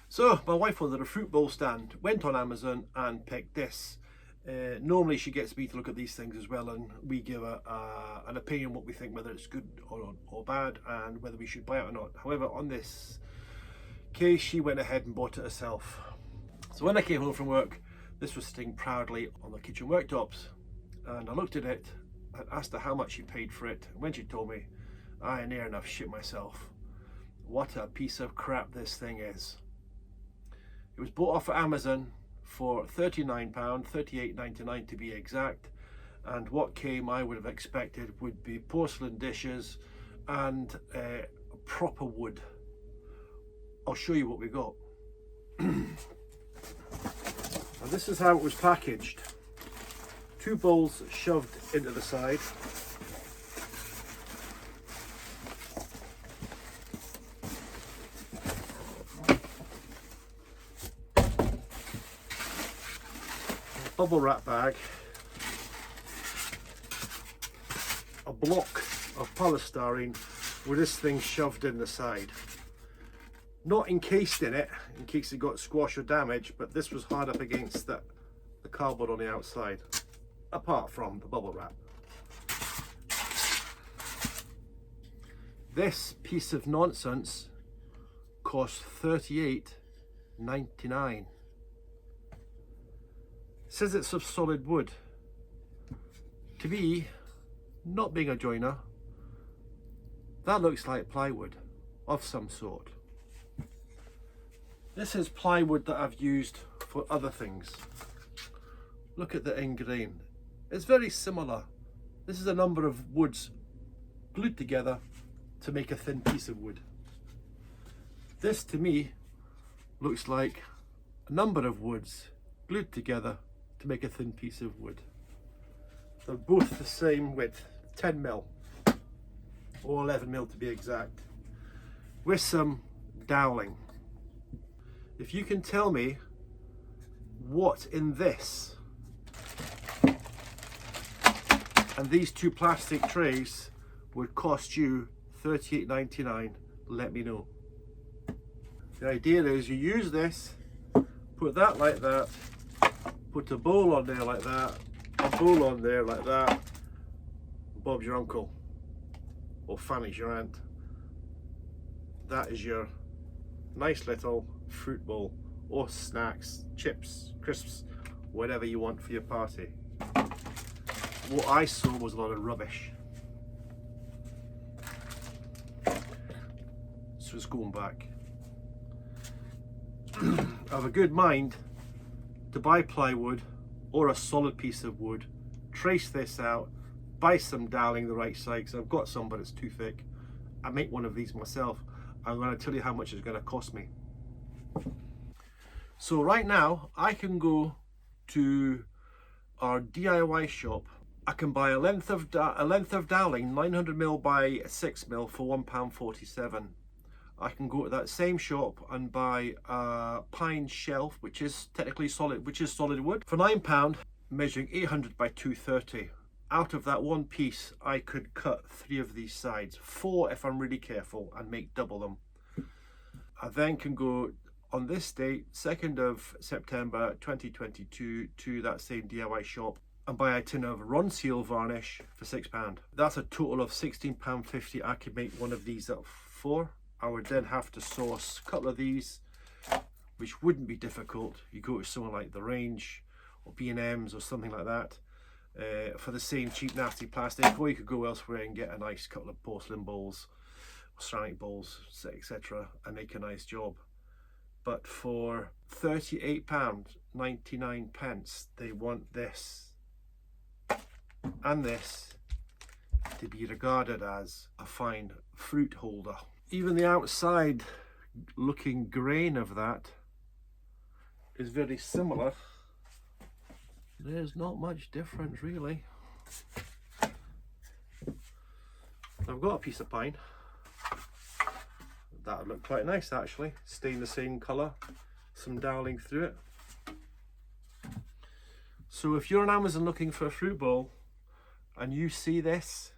So my wife wanted a fruit bowl stand, went on Amazon and picked this. Normally she gets me to look at these things as well, and we give an opinion what we think, whether it's good or bad, and whether we should buy it or not. However, on this case she went ahead and bought it herself. So when I came home from work, this was sitting proudly on the kitchen worktops, and I looked at it and asked her how much she paid for it. And when she told me, I near enough shit myself. What a piece of crap this thing is. It was bought off of Amazon for £39, $38.99 to be exact, and what came, I would have expected, would be porcelain dishes and proper wood. I'll show you what we got. And this is how it was packaged. 2 bowls shoved into the side. Bubble wrap bag, a block of polystyrene with this thing shoved in the side. Not encased in it, in case it got squashed or damaged, but this was hard up against the cardboard on the outside, apart from the bubble wrap. This piece of nonsense cost $38.99. Says it's of solid wood. To me, not being a joiner, that looks like plywood of some sort. This is plywood that I've used for other things. Look at the ingrain. It's very similar. This is a number of woods glued together to make a thin piece of wood. This to me looks like a number of woods glued together to make a thin piece of wood. They're both the same width, 10mm or 11mm to be exact, with some doweling. If you can tell me what in this and these 2 plastic trays would cost you $38.99, let me know. The idea is you use this, put that like that, put a bowl on there like that, a bowl on there like that. Bob's your uncle, or Fanny's your aunt. That is your nice little fruit bowl, or snacks, chips, crisps, whatever you want for your party. What I saw was a lot of rubbish. So it's going back. I have a good mind to buy plywood or a solid piece of wood, trace this out, buy some doweling the right size, because I've got some but it's too thick. I make one of these myself. I'm going to tell you how much it's going to cost me. So right now I can go to our DIY shop. I can buy a length of doweling 900mm by 6mm for £1.47. I can go to that same shop and buy a pine shelf, which is technically solid, solid wood, for £9, measuring 800 by 230. Out of that one piece, I could cut 3 of these sides, 4 if I'm really careful, and make double them. I then can go on this date, 2nd of September 2022, to that same DIY shop and buy a tin of Ronseal varnish for £6. That's a total of £16.50 I could make one of these up for. I would then have to source a couple of these, which wouldn't be difficult. You go to someone like The Range or B&M's or something like that for the same cheap nasty plastic, or you could go elsewhere and get a nice couple of porcelain bowls or ceramic bowls, etc., and make a nice job. But for £38.99 they want this and this to be regarded as a fine fruit holder. Even the outside looking grain of that is very similar. There's not much difference really. I've got a piece of pine. That would look quite nice actually, staying the same colour, some doweling through it. So if you're on Amazon looking for a fruit bowl and you see this,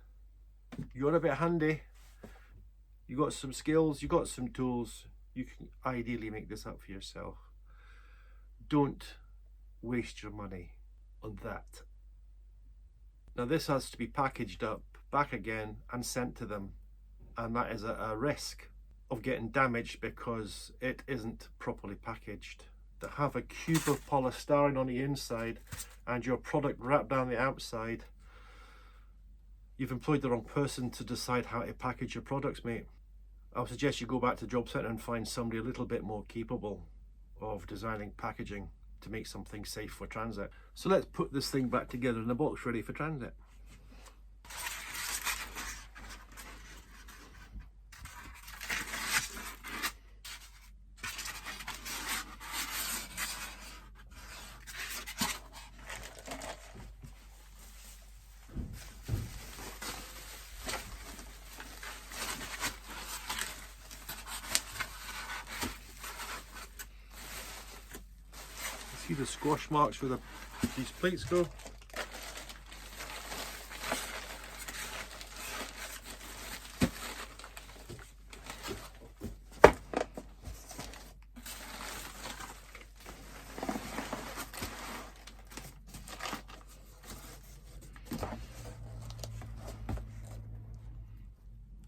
you're a bit handy, you got some skills, you got some tools, you can ideally make this up for yourself. Don't waste your money on that. Now this has to be packaged up, back again, and sent to them, and that is a risk of getting damaged because it isn't properly packaged. To have a cube of polystyrene on the inside and your product wrapped down the outside, you've employed the wrong person to decide how to package your products, mate. I would suggest you go back to the job centre and find somebody a little bit more capable of designing packaging to make something safe for transit. So let's put this thing back together in a box ready for transit. See the squash marks where these plates go?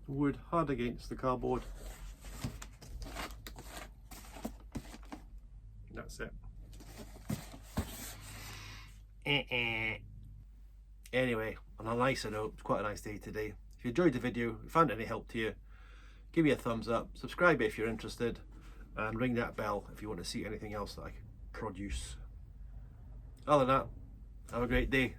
Wood hard against the cardboard. That's it. Anyway, on a nicer note, it's quite a nice day today. If you enjoyed the video, if you found any help to you, give me a thumbs up, subscribe if you're interested, and ring that bell if you want to see anything else that I can produce. Other than that, have a great day.